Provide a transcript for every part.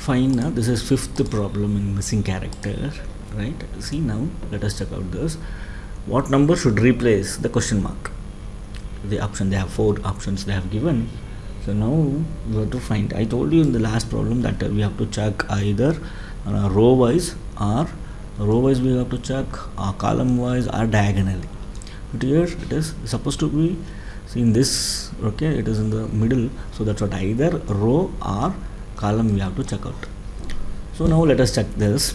Fine. Now this is fifth problem in missing character, right? See, now let us check out this. What number should replace the question mark? The option, they have 4 options they have given. So now we have to find. I told you in the last problem that we have to check either row wise, or we have to check column wise or diagonally. But here it is supposed to be, see, in this, okay, it is in the middle, so that's what, either row or column we have to check out. So now let us check this.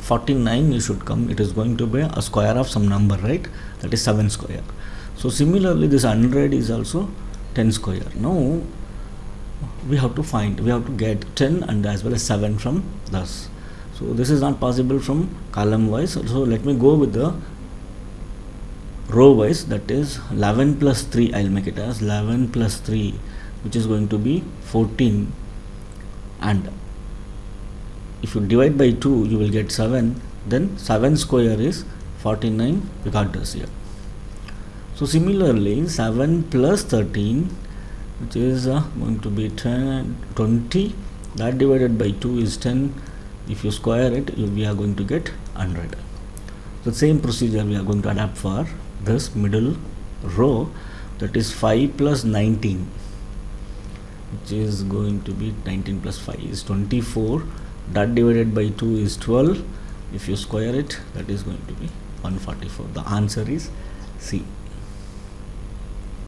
49 should come, it is going to be a square of some number, right? That is 7 square. So similarly this 100 is also 10 square. Now we have to find, we have to get 10 and as well as 7 from this. So this is not possible from column wise, so let me go with the row wise, that is 11 plus 3. I'll make it as 11 plus 3, which is going to be 14, and if you divide by 2 you will get 7, then 7 square is 49. We got this here. So similarly 7 plus 13, which is going to be 20, that divided by 2 is 10. If you square it, we are going to get 100. The same procedure we are going to adapt for this middle row, that is 5 plus 19, which is going to be 19 plus 5 is 24, that divided by 2 is 12. If you square it, that is going to be 144. The answer is C.